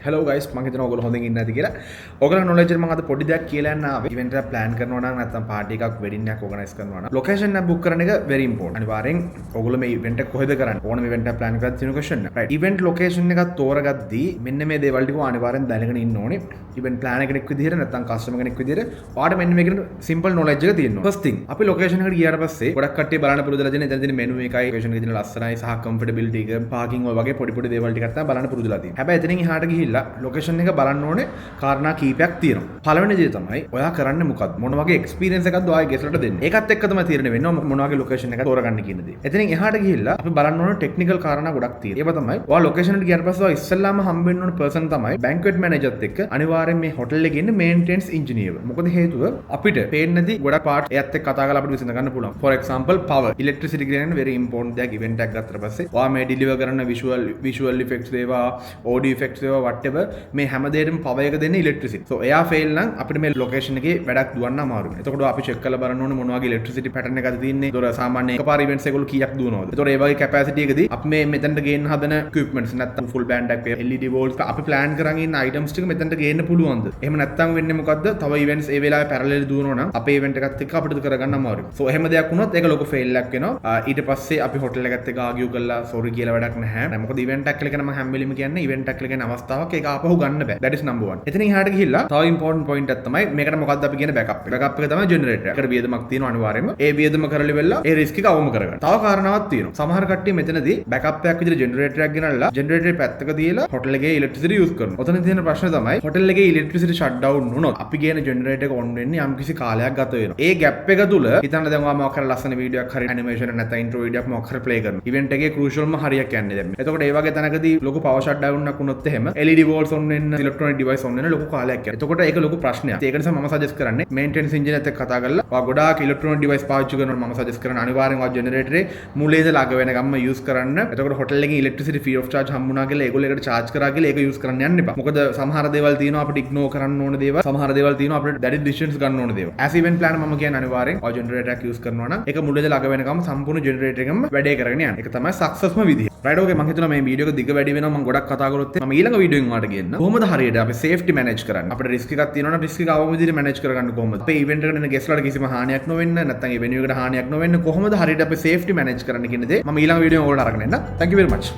Hello guys, මම හිතනවා ඔයගොල්ලෝ හොඳින් ඉන්නේ නැති කියලා. ඔයගොල්ලෝ knowledge එක මම අද පොඩි දෙයක් කියලා යන්න ආවේ. event එක plan කරනවා නම් නැත්නම් party එකක් wedding එකක් organize කරනවා නම් location එක book කරන එක very important. අනිවාර්යෙන් ඔයගොල්ලෝ මේ event එක කොහෙද කරන්නේ? ඕනම event එකක් plan කරද්දී තියෙන question එක. Right. event location එකක් තෝරගද්දී මෙන්න මේ දේවල් ටික අනිවාර්යෙන් දැනගෙන ඉන්න ඕනේ. event plan කෙනෙක් විදිහට නැත්නම් customer කෙනෙක් විදිහට ඔයාලට මෙන්න මේකට simple knowledge එක තියෙනවා. First thing, අපි location එකට ගියාට පස්සේ ගොඩක් කට්ටිය බලන්න පුරුදුලා දෙන එතන තියෙන menu එකයි location එකේ තියෙන ලස්සනයි සහ comfortability එක parking ඔය වගේ පොඩි දේවල් ටිකක් තමයි බලන්න පුරුදුලා තියෙන්නේ. හැබැයි එතනින් එහාට ගිහිල්ලා location එක බලන්න ඕනේ කාරණා කීපයක් තියෙනවා. පළවෙනි දේ තමයි ඔයා කරන්නේ මොකක්ද? මොන වගේ experience එකක්ද ඔයාගේ guest-ලට දෙන්නේ? ඒකත් එක්ක තමයි තීරණය වෙන්නේ මොන වගේ location එකක් තෝරගන්න කියන දේ. එතනින් එහාට ගිහිල්ලා අපි බලන්න ඕනේ technical කාරණා ගොඩක් තියෙනවා. ඒව තමයි ඔයා location එකට ගියාට පස්සේ ඔයා ඉස්සෙල්ලාම හම්බෙන්න ඕන person තමයි banquet manager එක්ක අනිවාර්යෙන් මේ hotel එකේ ඉන්න maintenance engineer. මොකද හේතුව අපිට පේන්නේ නැති ගොඩක් part එයත් එක්ක කතා කරලා අපිට විසඳ ගන්න පුළුවන්. For example power, electricity කියන very important දෙයක් event එකක් ගත්තට පස්සේ ඔයා මේ deliver කරන visual effects දේවා, audio effects දේවා whatever මේ හැම දෙයකටම power එක දෙන්නේ electricity. So එයා fail නම් අපිට මේ location එකේ වැඩක් දුවන්න අමාරුයි. එතකොට අපි check කරලා බලන්න ඕනේ මොන වගේ electricity pattern එකක්ද තියෙන්නේ. ඒතොර සාමාන්‍ය එකපාර events එකවල කීයක් දුවනවද? ඒතොර ඒ වගේ capacity එකදී අපි මේ මෙතනට ගේන්න හදන equipments නැත්තම් full band එකක් LED walls අපි plan කරන් ඉන්න items ටික මෙතනට ගේන්න පුළුවන්ද? එහෙම නැත්තම් වෙන්නේ මොකද්ද? තව events ඒ වෙලාවේ parallel දුවනවා නම් අපේ event එකත් එක්ක අපිට කරගන්න අමාරුයි. So එහෙම දෙයක් වුණොත් ඒක ලොකු fail එකක් වෙනවා. ඊට පස්සේ අපි hotel එකත් එක්ක argue කරලා sorry කියලා වැඩක් නැහැ. මොකද event එකක් කියලා මම හැම වෙලෙම කියන්නේ event එකක් කියලා කියන අවස්ථාවක් ඒක ආපහු ගන්න බෑ. That is number 1. එතනින් එහාට ගිහිල්ලා තව important point එකක් තමයි මේකට මොකද්ද අපි කියන්නේ backup එක. backup එක තමයි generator. ඒකට වියදමක් තියෙනවා අනිවාර්යයෙන්ම. ඒ වියදම කරලි වෙලා ඒ risk එක අවම කරගන්න. තව කාරණාවක් තියෙනවා. සමහර කට්ටිය මෙතනදී backup එකක් විදිහට generator එකක් ගෙනල්ලා generator එක පැත්තක තියලා hotel එකේ electricity use කරනවා. ඔතන තියෙන ප්‍රශ්නේ තමයි hotel එකේ electricity shut down වුණොත් අපි ගේන generator එක on වෙන්නේ යම්කිසි කාලයක් ගත වෙනවා. ඒ gap එක තුල හිතන්න දැන් ඔයා මොකක් හරි ලස්සන වීඩියෝ එකක් හරි animation එක නැත්නම් intro video එකක් මොකක් හරි play කරනවා. event එකේ crucialම හරියක් යන්නේ දැන්. එතකොට ඒ වගේ තැනකදී ලොකු power shut down එකක් වුණොත් එහෙම LED walls on වෙන්න electronic device on වෙන්න ලොකු කාලයක් යනවා. එතකොට ඒක ලොකු ප්‍රශ්නයක්. ඒක නිසා මම suggest කරන්නේ maintenance engineer එකත් එක්ක කතා කරලා ඔයා ගොඩාක් electronic device පාවිච්චි කරනකොට මම suggest කරන්නේ අනිවාර්යෙන් ඔයා generator එකේ මුලේ ඉඳලා අග වෙනකම්ම use කරන්න. එතකොට hotel එකේ electricity free of charge හම්බුණා කියලා ඒගොල්ලෝ ඒකට charge කරා කියලා ඒක use කරන්න යන්න එපා. මොකද සමහර දේවල් තියෙනවා අපිට ignore කරන්න ඕන දේවල්. සමහර දේවල් තියෙනවා අපිට daddy decisions ගන්න ඕන දේවල්. as event plan මම කියන්නේ අනිවාර්යෙන් ඔයා generator එකක් use කරනවා නම් ඒක මුලේ ඉඳලා අග වෙනකම්ම සම්පූර්ණ generator එකම වැඩේ කරගෙන යන්න. ඒක තමයි successම විදිය. right okay මම හිතනවා මේ වීඩියෝ එක දිග වැඩි වෙනවා මම ගොඩක් කතා කරොත් මම ඊළඟ වීඩියෝ එකෙන් ඔයාලට කියන්න. කොහොමද හරියට අපි safety manage කරන්නේ? අපිට risk එකක් තියෙනවා නම් risk එක අවම විදිහට manage කරගන්න කොහොමද? අපේ event එකට එන guest ලට කිසිම හානියක් නොවෙන්න නැත්නම් ඒ venue එකට හානියක් නොවෙන්න කොහොමද හරියට අපි safety manage කරන්න කියන දේ මම ඊළඟ වීඩියෝ එක ඔයාලට අරගෙන එන්න. thank you very much.